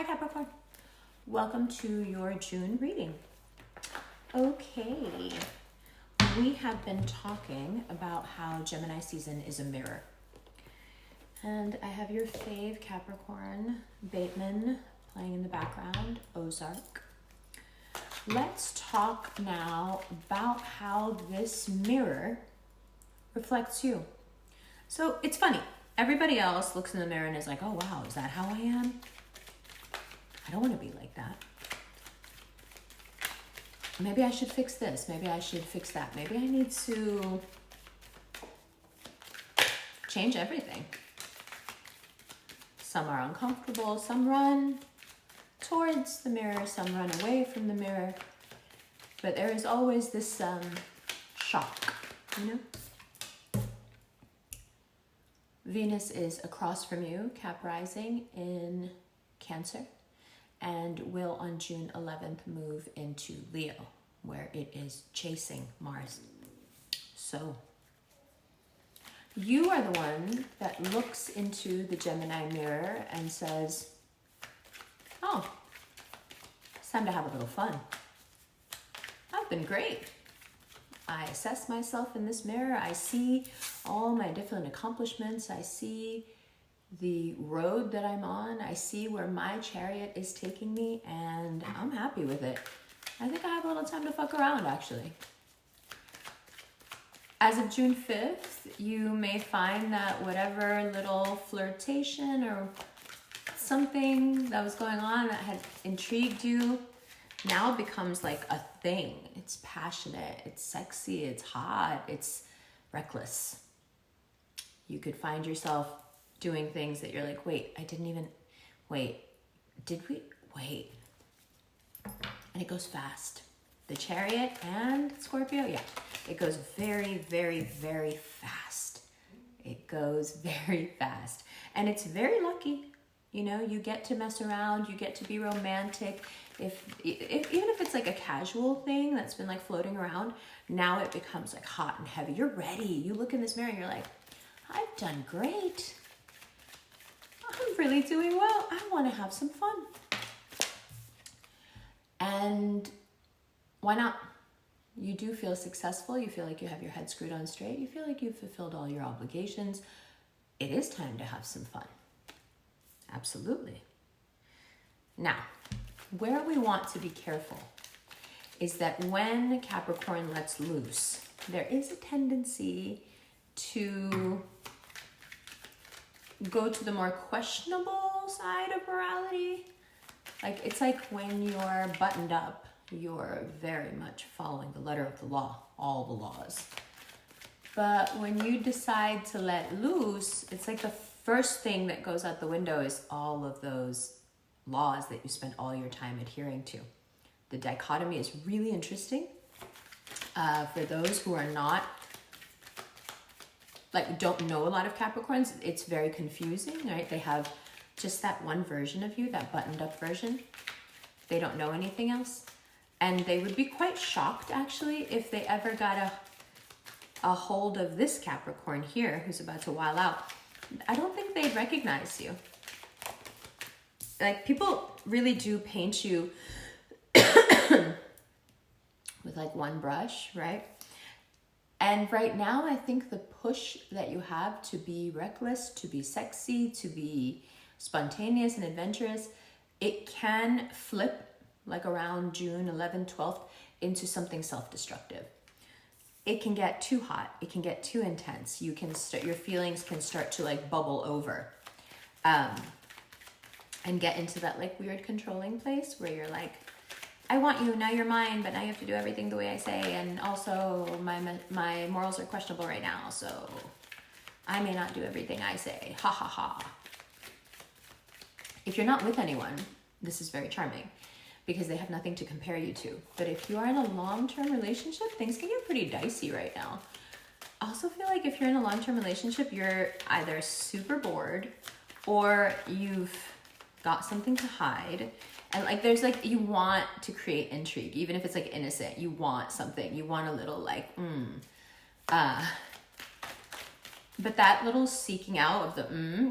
Hi Capricorn. Welcome to your June reading. Okay, we have been talking about how Gemini season is a mirror. And I have your fave Capricorn, Bateman, playing in the background, Ozark. Let's talk now about how this mirror reflects you. So it's funny. Everybody else looks in the mirror and is like, oh wow, is that how I am? I don't want to be like that. Maybe I should fix this. Maybe I should fix that. Maybe I need to change everything. Some are uncomfortable. Some run towards the mirror. Some run away from the mirror. But there is always this shock, you know? Venus is across from you, Cap rising in Cancer, and will on June 11th move into Leo, where it is chasing Mars. So you are the one that looks into the Gemini mirror and says, oh, it's time to have a little fun. I've been great. I assess myself in this mirror. I see all my different accomplishments. I see the road that I'm on. I see where my chariot is taking me, and I'm happy with it. I think I have a little time to fuck around, actually. As of June 5th, you may find that whatever little flirtation or something that was going on that had intrigued you now becomes like a thing. It's passionate, it's sexy, it's hot, it's reckless. You could find yourself doing things that you're like, wait, did we? Wait. And it goes fast. The Chariot and Scorpio, yeah. It goes very, very, very fast. It goes very fast. And it's very lucky. You know, you get to mess around, you get to be romantic. Even if it's like a casual thing that's been like floating around, now it becomes like hot and heavy. You're ready. You look in this mirror and you're like, I've done great. I'm really doing well. I want to have some fun. And why not? You do feel successful. You feel like you have your head screwed on straight. You feel like you've fulfilled all your obligations. It is time to have some fun. Absolutely. Now, where we want to be careful is that when Capricorn lets loose, there is a tendency to go to the more questionable side of morality. Like, it's like when you're buttoned up, you're very much following the letter of the law, all the laws. But when you decide to let loose, it's like the first thing that goes out the window is all of those laws that you spent all your time adhering to. The dichotomy is really interesting. For those who are not, like, don't know a lot of Capricorns, it's very confusing, right? They have just that one version of you, that buttoned up version. They don't know anything else. And they would be quite shocked, actually, if they ever got a hold of this Capricorn here, who's about to wild out. I don't think they'd recognize you. Like, people really do paint you with like one brush, right? And right now, I think the push that you have to be reckless, to be sexy, to be spontaneous and adventurous, it can flip like around June 11th, 12th into something self-destructive. It can get too hot. It can get too intense. You can start, your feelings can start to like bubble over, and get into that like weird controlling place where you're like, I want you, now you're mine, but now you have to do everything the way I say, and also my morals are questionable right now, so I may not do everything I say. Ha ha ha. If you're not with anyone, this is very charming because they have nothing to compare you to. But if you are in a long-term relationship, things can get pretty dicey right now. I also feel like if you're in a long-term relationship, you're either super bored or you've got something to hide. And like, there's like, you want to create intrigue, even if it's like innocent, you want something, you want a little like, but that little seeking out of the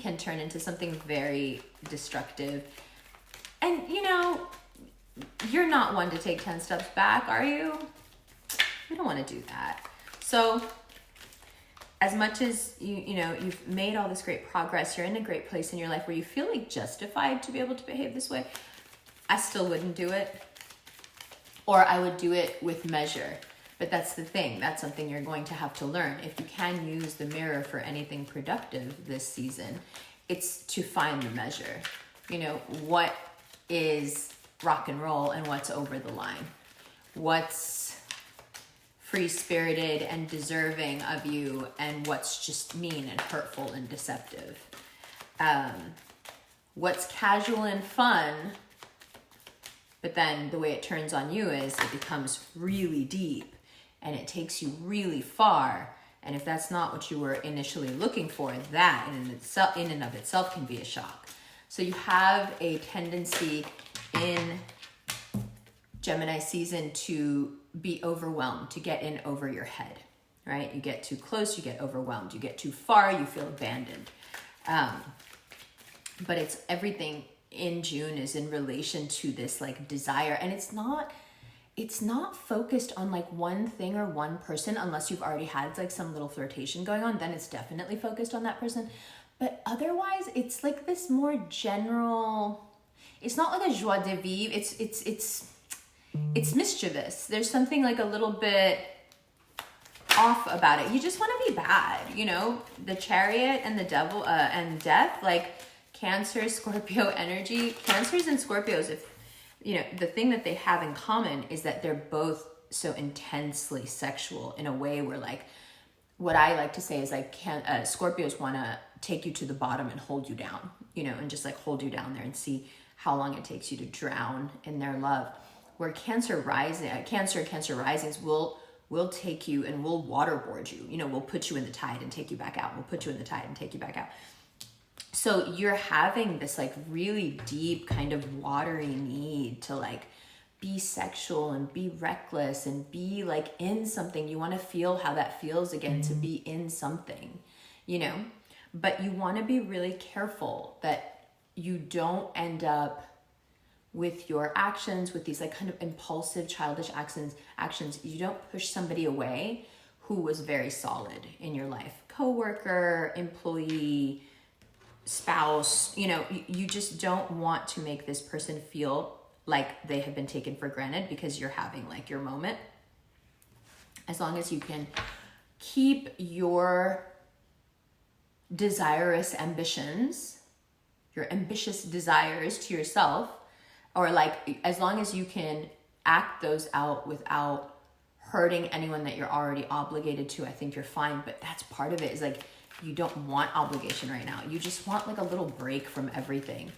can turn into something very destructive And you know, you're not one to take 10 steps back, are you? You don't want to do that. So as much as you know, you've made all this great progress, you're in a great place in your life where you feel like justified to be able to behave this way, I still wouldn't do it. Or I would do it with measure. But that's the thing. That's something you're going to have to learn. If you can use the mirror for anything productive this season, it's to find the measure. You know, what is rock and roll and what's over the line? What's free-spirited and deserving of you, and what's just mean and hurtful and deceptive? What's casual and fun, but then the way it turns on you is it becomes really deep and it takes you really far. And if that's not what you were initially looking for, that in and of itself can be a shock. So you have a tendency in Gemini season to be overwhelmed, to get in over your head, right? You get too close, you get overwhelmed. You get too far, you feel abandoned. But it's everything in June is in relation to this like desire. And it's not focused on like one thing or one person, unless you've already had like some little flirtation going on, then it's definitely focused on that person. But otherwise, it's like this more general, it's not like a joie de vivre, it's mischievous. There's something like a little bit off about it. You just want to be bad, you know? The Chariot and the Devil and Death, like Cancer, Scorpio energy. Cancers and Scorpios, if you know, the thing that they have in common is that they're both so intensely sexual in a way where, like, what I like to say is like Scorpios want to take you to the bottom and hold you down, you know, and just like hold you down there and see how long it takes you to drown in their love. Where Cancer risings will take you and will waterboard you. You know, we'll put you in the tide and take you back out. We'll put you in the tide and take you back out. So you're having this like really deep kind of watery need to like be sexual and be reckless and be like in something. You want to feel how that feels again, to be in something, you know, but you want to be really careful that you don't end up with your actions, with these like kind of impulsive, childish actions. You don't push somebody away who was very solid in your life. Coworker, employee, spouse, you know, you just don't want to make this person feel like they have been taken for granted because you're having like your moment. As long as you can keep your desirous ambitions, your ambitious desires to yourself, or like as long as you can act those out without hurting anyone that you're already obligated to, I think you're fine. But that's part of it, is like you don't want obligation right now. You just want like a little break from everything.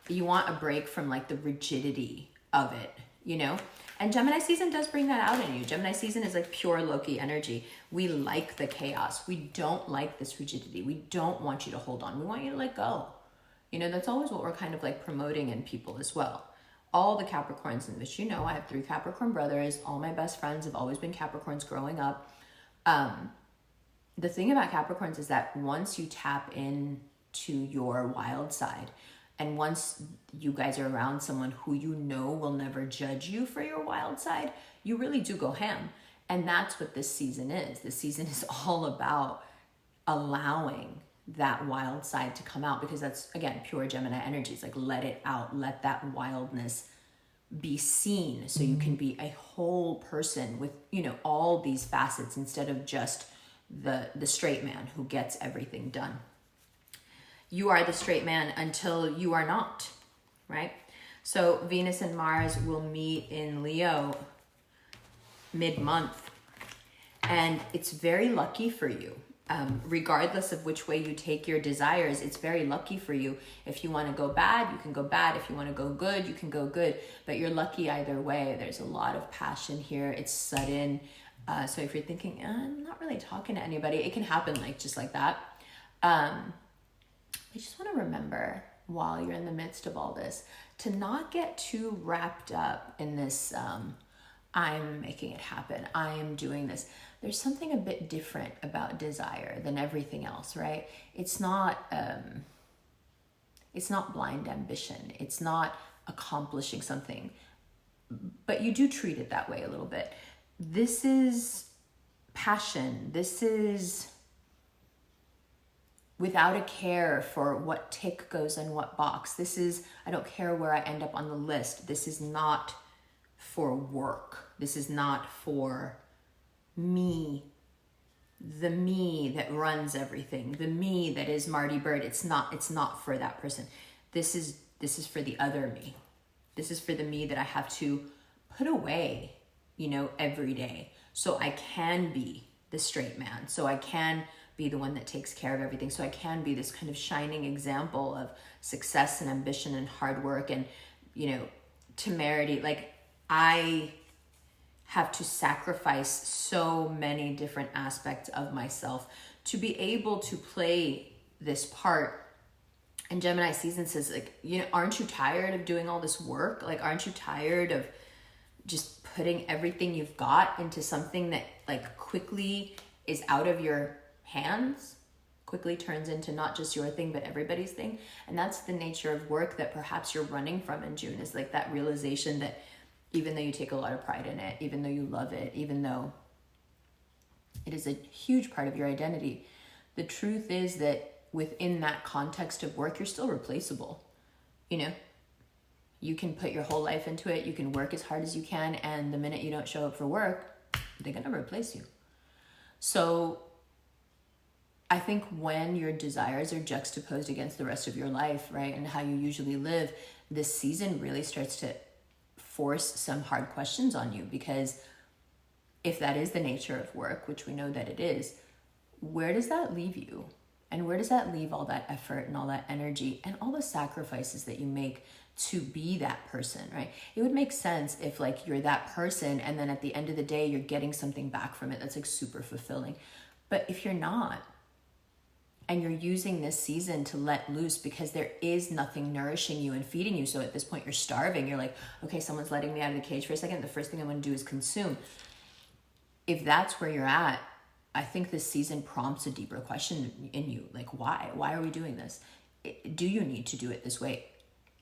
You want a break from like the rigidity of it, you know? And Gemini season does bring that out in you. Gemini season is like pure Loki energy. We like the chaos. We don't like this rigidity. We don't want you to hold on. We want you to let go. You know, that's always what we're kind of like promoting in people as well. All the Capricorns in which, you know, I have 3 Capricorn brothers. All my best friends have always been Capricorns growing up. The thing about Capricorns is that once you tap into your wild side, and once you guys are around someone who you know will never judge you for your wild side, you really do go ham. And that's what this season is. This season is all about allowing that wild side to come out, because that's, again, pure Gemini energy. It's like, let it out, let that wildness be seen, so you can be a whole person with, you know, all these facets, instead of just the straight man who gets everything done. You are the straight man until you are not, right? So Venus and Mars will meet in Leo mid-month, and it's very lucky for you. Regardless of which way you take your desires, it's very lucky for you. If you want to go bad, you can go bad. If you want to go good, you can go good. But you're lucky either way. There's a lot of passion here. It's sudden. So if you're thinking, I'm not really talking to anybody, it can happen like just like that. I just want to remember, while you're in the midst of all this, to not get too wrapped up in this, I'm making it happen, I am doing this. There's something a bit different about desire than everything else, right? It's not blind ambition. It's not, accomplishing something, but you do treat it that way a little bit. This is passion. This is without a care for what tick goes in what box. This is, I don't care where I end up on the list. This is not for work. This is not for me, the me that runs everything, the me that is Marty Bird. It's not for that person. This is for the other me. This is for the me that I have to put away, every day, so I can be the straight man, so I can be the one that takes care of everything, so I can be this kind of shining example of success and ambition and hard work and, temerity. Like, I have to sacrifice so many different aspects of myself to be able to play this part. And Gemini season says, like, aren't you tired of doing all this work? Like, aren't you tired of just putting everything you've got into something that, like, quickly is out of your hands, quickly turns into not just your thing, but everybody's thing? And that's the nature of work that perhaps you're running from in June, is like that realization that even though you take a lot of pride in it, even though you love it, even though it is a huge part of your identity, the truth is that within that context of work, you're still replaceable. You can put your whole life into it. You can work as hard as you can. And the minute you don't show up for work, they're going to replace you. So I think when your desires are juxtaposed against the rest of your life, right, and how you usually live, this season really starts to force some hard questions on you. Because if that is the nature of work, which we know that it is, where does that leave you? And where does that leave all that effort and all that energy and all the sacrifices that you make to be that person, right? It would make sense if, like, you're that person and then at the end of the day, you're getting something back from it that's, like, super fulfilling. But if you're not, and you're using this season to let loose because there is nothing nourishing you and feeding you, so at this point you're starving, you're like, okay, someone's letting me out of the cage for a second, the first thing I want to do is consume. If that's where you're at, I think this season prompts a deeper question in you. Like, why? Why are we doing this? Do you need to do it this way?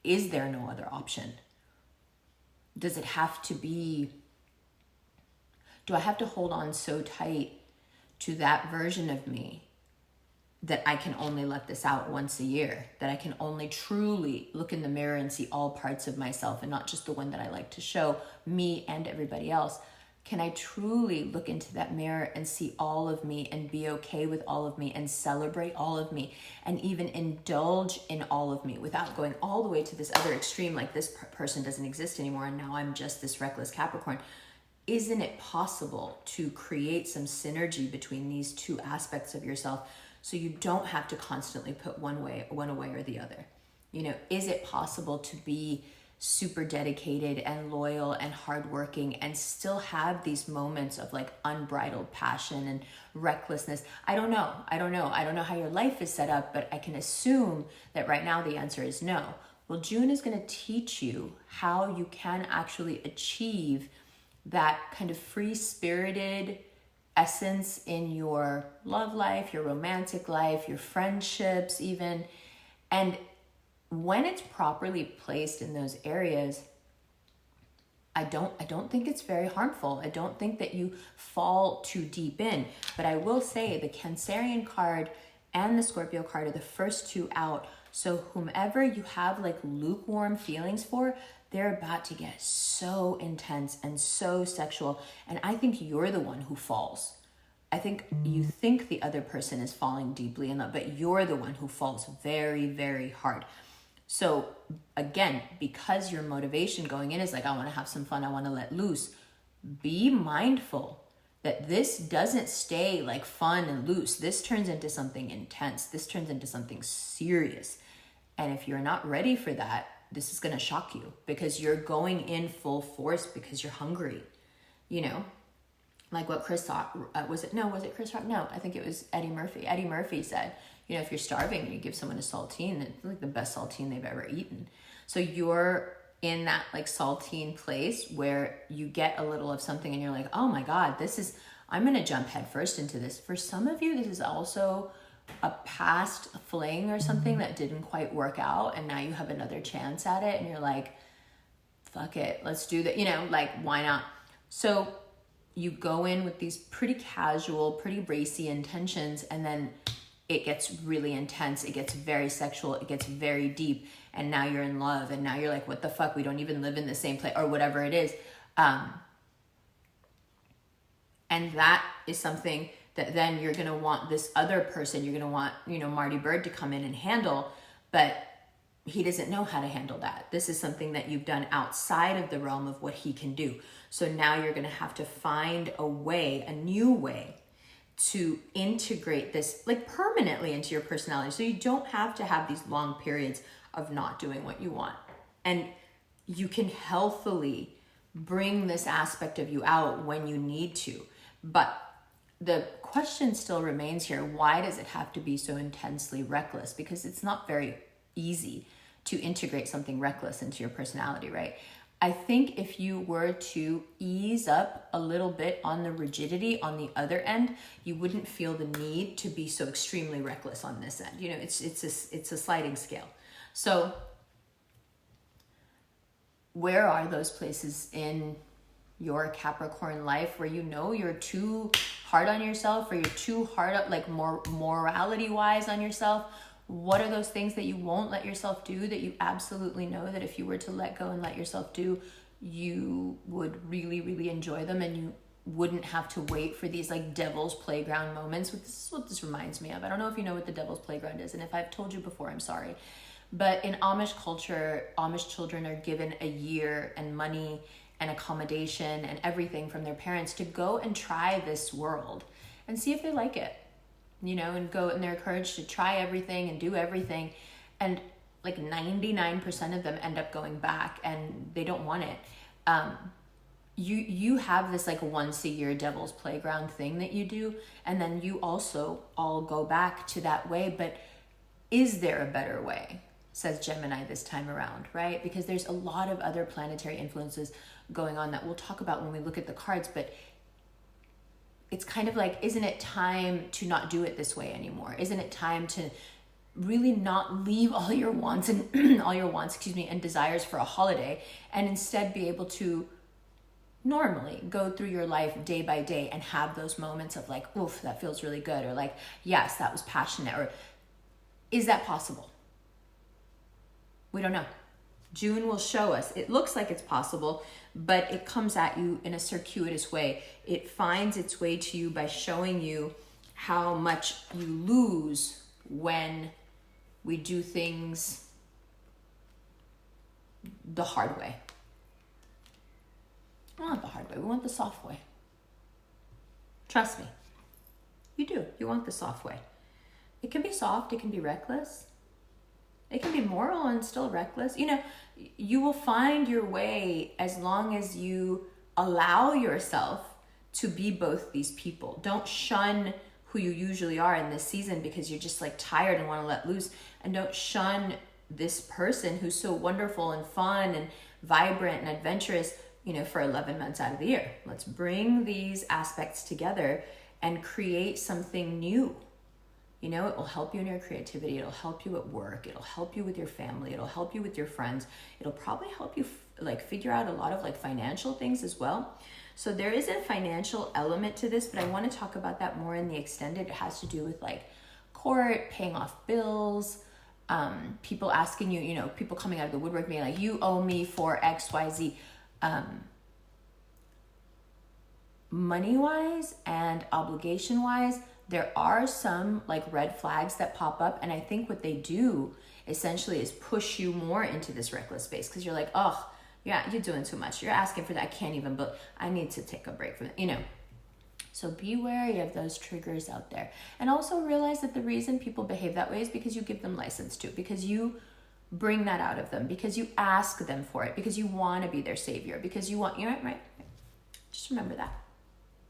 Is there no other option? Does it have to be, do I have to hold on so tight to that version of me that I can only let this out once a year, that I can only truly look in the mirror and see all parts of myself and not just the one that I like to show me and everybody else? Can I truly look into that mirror and see all of me and be okay with all of me and celebrate all of me and even indulge in all of me without going all the way to this other extreme, like this person doesn't exist anymore and now I'm just this reckless Capricorn? Isn't it possible to create some synergy between these two aspects of yourself so you don't have to constantly put one away or the other? Is it possible to be super dedicated and loyal and hardworking and still have these moments of, like, unbridled passion and recklessness? I don't know how your life is set up, but I can assume that right now the answer is no. Well, June is going to teach you how you can actually achieve that kind of free-spirited essence in your love life, your romantic life, your friendships even. And when it's properly placed in those areas, I don't think it's very harmful. I don't think that you fall too deep in. But I will say the Cancerian card and the Scorpio card are the first two out. So whomever you have, like, lukewarm feelings for, they're about to get so intense and so sexual. And I think you're the one who falls. I think you think the other person is falling deeply in love, but you're the one who falls very, very hard. So again, because your motivation going in is like, I want to have some fun, I want to let loose, be mindful that this doesn't stay like fun and loose. This turns into something intense. This turns into something serious. And if you're not ready for that, this is going to shock you because you're going in full force because you're hungry, like what Chris Rock, was it Chris Rock? No, I think it was Eddie Murphy. Eddie Murphy said, if you're starving and you give someone a saltine, it's like the best saltine they've ever eaten. So you're in that, like, saltine place where you get a little of something and you're like, oh my God, I'm going to jump headfirst into this. For some of you, this is also a past fling or something that didn't quite work out. And now you have another chance at it. And you're like, fuck it, let's do that, you know, like, why not? So you go in with these pretty casual, pretty racy intentions, and then it gets really intense, it gets very sexual, it gets very deep, and now you're in love, and now you're like, what the fuck, we don't even live in the same place, or whatever it is. And that is something that then you're gonna want this other person, you're gonna want, you know, Marty Bird to come in and handle, but he doesn't know how to handle that. This is something that you've done outside of the realm of what he can do. So now you're gonna have to find a way, a new way to integrate this like permanently into your personality. So you don't have to have these long periods of not doing what you want. And you can healthily bring this aspect of you out when you need to. But the question still remains here, why does it have to be so intensely reckless? Because it's not very easy to integrate something reckless into your personality, right? I think if you were to ease up a little bit on the rigidity on the other end, you wouldn't feel the need to be so extremely reckless on this end. You know, it's a sliding scale. So where are those places in your Capricorn life where you know you're too hard on yourself, or you're too hard up, like more morality wise on yourself? What are those things that you won't let yourself do, that you absolutely know that if you were to let go and let yourself do, you would really, really enjoy them, and you wouldn't have to wait for these like devil's playground moments? This is what this reminds me of. I don't know if you know what the devil's playground is, and if I've told you before, I'm sorry. But in Amish culture, Amish children are given a year and money and accommodation and everything from their parents to go and try this world and see if they like it, you know, and go, and they're encouraged to try everything and do everything. And like 99% of them end up going back and they don't want it. You have this like once a year devil's playground thing that you do, and then you also all go back to that way. But is there a better way, says Gemini this time around, right? Because there's a lot of other planetary influences going on that we'll talk about when we look at the cards, but it's kind of like, isn't it time to not do it this way anymore? Isn't it time to really not leave all your wants and all your wants, and desires for a holiday, and instead be able to normally go through your life day by day and have those moments of like, oof, that feels really good, or like, yes, that was passionate, or is that possible? We don't know. June will show us. It looks like it's possible, but it comes at you in a circuitous way. It finds its way to you by showing you how much you lose when we do things the hard way. We want the hard way. We want the soft way. Trust me. You do. You want the soft way. It can be soft. It can be reckless. It can be moral and still reckless. You know, you will find your way as long as you allow yourself to be both these people. Don't shun who you usually are in this season because you're just like tired and want to let loose. And don't shun this person who's so wonderful and fun and vibrant and adventurous, you know, for 11 months out of the year. Let's bring these aspects together and create something new. You know, it will help you in your creativity. It'll help you at work. It'll help you with your family. It'll help you with your friends. It'll probably help you like figure out a lot of like financial things as well. So there is a financial element to this, but I want to talk about that more in the extended. It has to do with like court, paying off bills, people asking you, you know, people coming out of the woodwork being like, you owe me for X, Y, Z. Money-wise and obligation-wise, there are some like red flags that pop up, and I think what they do essentially is push you more into this reckless space because you're like, oh, yeah, you're doing too much. You're asking for that. I can't even, but I need to take a break from it, you know. So be wary of those triggers out there. And also realize that the reason people behave that way is because you give them license to, because you bring that out of them, because you ask them for it, because you want to be their savior, because you want, you know, right? Just remember that.